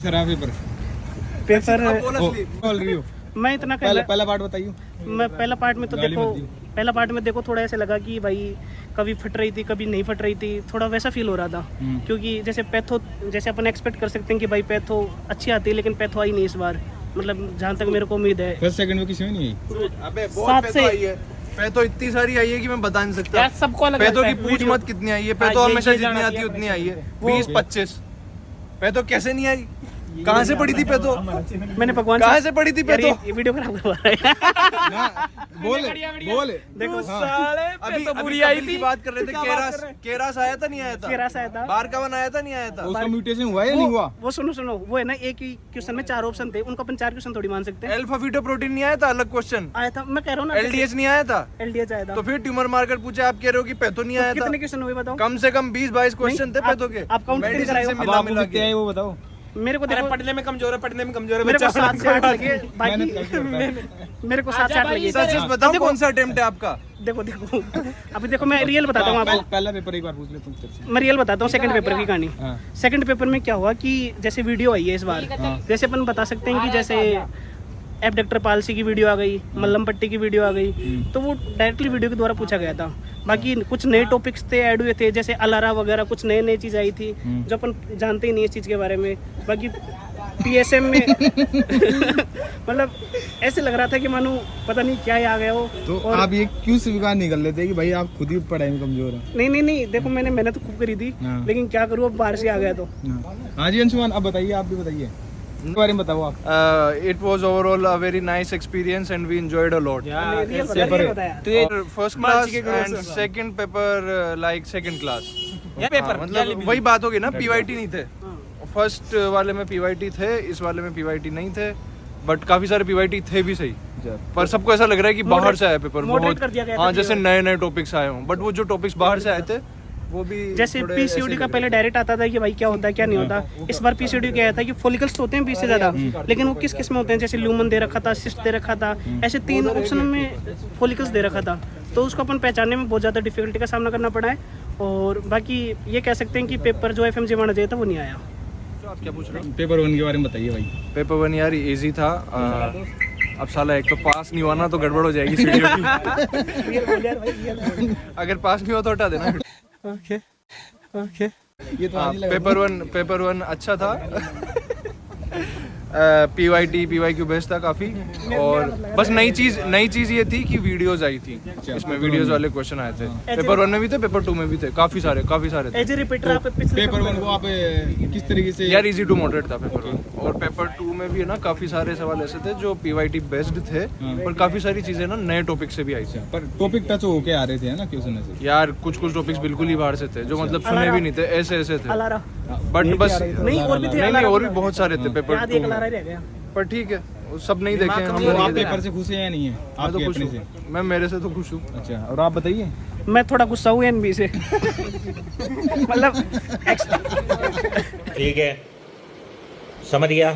Paper बोल रही हो। मैं इतना पहला पार्ट बताइए। मैं पहला पार्ट में तो देखो थोड़ा ऐसे लगा कि भाई कभी फट रही थी कभी नहीं फट रही थी, थोड़ा वैसा फील हो रहा था। क्योंकि जैसे पैथो जैसे अपन एक्सपेक्ट कर सकते हैं कि भाई पैथो अच्छी आती है, लेकिन पैथो आई नहीं इस बार, मतलब जहाँ तक मेरे को उम्मीद है। फर्स्ट सेकंड में किसी में नहीं आई। अबे बहुत पैथो आई है, पैथो इतनी सारी आई है कि मैं बता नहीं सकता। सबको अलग पैथो की पूछ मत कितनी आई है, पैथो हमेशा जितनी आती है उतनी आई है, 20-25। पैथो कैसे नहीं आई? कहाँ से पड़ी थी पैथो? मैंने भगवान कहाँ से पड़ी थी पैथो? ये वीडियो खराब करवा रहा है। बोल देखो साले पैथो बुरी आई थी। बात कर रहे थे केरास आया था नहीं आया था? केरास आया था। बारकावन आया था नहीं आया था? उसका म्यूटेशन हुआ या नहीं हुआ? वो सुनो वो है ना, एक ही क्वेश्चन में 4 ऑप्शन थे, उनको अपन 4 क्वेश्चन थोड़ी मान सकते हैं। अल्फा फीटोप्रोटीन नहीं आया था? अलग क्वेश्चन आया था, मैं कह रहा हूँ ना। एलडीएच नहीं आया था? एलडीएच आया था। तो फिर ट्यूमर मार्कर पूछे, आप कह रहे हो कि पैथो नहीं आया था? कितने क्वेश्चन हुए बताओ? कम से कम 20-22 क्वेश्चन थे पैथो के। आप काउंट कितने कराए? अब आपको कितने आए वो बताओ। मेरे को देखो पढ़ने में कमजोर है मेरे को 7 से 8 लगे, बाकी मेरे को 7 से 8 लगे। सच बताओ कौन सा अटेम्प्ट है आपका? देखो अभी देखो मैं रियल बताता हूँ आपको। पहला पेपर एक बार पूछ ले तुम। मैं रियल बताता हूँ सेकंड पेपर की कहानी। सेकंड पेपर में क्या हुआ कि जैसे वीडियो आई है इस बार, जैसे अपन बता सकते हैं कि जैसे एबडक्टर पालसी की वीडियो आ गई, मल्लम पट्टी की वीडियो आ गई, तो वो डायरेक्टली वीडियो के द्वारा पूछा गया था। बाकी कुछ नए टॉपिक्स थे ऐड हुए थे, जैसे अलारा वगैरह कुछ नए चीज़ आई थी जो अपन जानते ही नहीं इस चीज़ के बारे में। बाकी पीएसएम में मतलब ऐसे लग रहा था कि मानो पता नहीं क्या ही आ गया हो। तो आप ये क्यों स्वीकार नहीं कर लेते कि भाई आप खुद ही पढ़ाई में कमजोर हैं? नहीं देखो मैंने मेहनत तो खूब करी थी, लेकिन क्या करूँ अब बाहर से आ गया तो। हाँ जी अंशुमान, अब बताइए, आप भी बताइए इसके बारे में बताओ आप। It was overall a very nice experience and we enjoyed a lot. First class and second paper like second class. मतलब वही बात होगी ना, PYT नहीं थे। फर्स्ट वाले में PYT थे, इस वाले में PYT नहीं थे, बट काफी सारे PYT थे भी सही। पर सबको ऐसा लग रहा है कि बाहर से आया पेपर बहुत। हाँ, जैसे नए टॉपिक्स आए हों, बट वो जो टॉपिक्स बाहर से आए थे वो भी जैसे पीसीओडी का पहले डायरेक्ट आता था कि भाई क्या होता है क्या नहीं होता। इस बार पीसीओडी क्या था कि फॉलिकल्स होते हैं 20 से ज्यादा, लेकिन वो किस किस में होते हैं, जैसे ल्यूमन दे रखा था, सिस्ट दे रखा था, ऐसे 3 ऑप्शन में फॉलिकल्स दे रखा था। तो उसको अपन पहचानने में बहुत ज्यादा डिफिकल्टी का सामना करना पड़ा है। और बाकी ये कह सकते हैं कि पेपर जो FMJ में आना चाहिए था वो नहीं आया। आप क्या पूछ रहे हो? पेपर 1 के बारे में बताइए भाई। पेपर 1 यार इजी था। अब साला एक तो पास नहीं हुआ ना तो गड़बड़ हो जाएगी सीढ़ियों की। अगर पास नहीं हुआ तो हटा देना। ओके ये तो पेपर 1 अच्छा था। PYQ बेस्ट था काफी। और बस नई चीज ये थी कि वीडियोस आई थी, इसमें वीडियोस वाले क्वेश्चन आए थे। पेपर 1 में भी थे, पेपर 2 में भी थे, काफी सारे थे। पेपर 1 को आप किस तरीके से? यार इजी टू मॉडरेट था पेपर 1। और पेपर 2 में भी है ना काफी सारे सवाल ऐसे थे जो PYT बेस्ड थे, पर काफी सारी चीजें ना नए टॉपिक से भी आई थी। पर टॉपिक टच होके आ रहे थे ना क्वेश्चन ऐसे? यार कुछ टॉपिक्स बिल्कुल ही बाहर से थे जो मतलब सुने भी नहीं थे, ऐसे थे। बट बस नहीं और भी थे, नहीं और भी बहुत सारे थे पेपर 2 में। रह गया। पर ठीक है, सब नहीं देखे हम। आप पेपर से खुश हैं या नहीं है? मैं तो खुश हूँ, मैं मेरे से तो खुश हूँ। अच्छा, और आप बताइए। मैं थोड़ा गुस्सा हूँ NB से। मतलब ठीक है, समझ गया।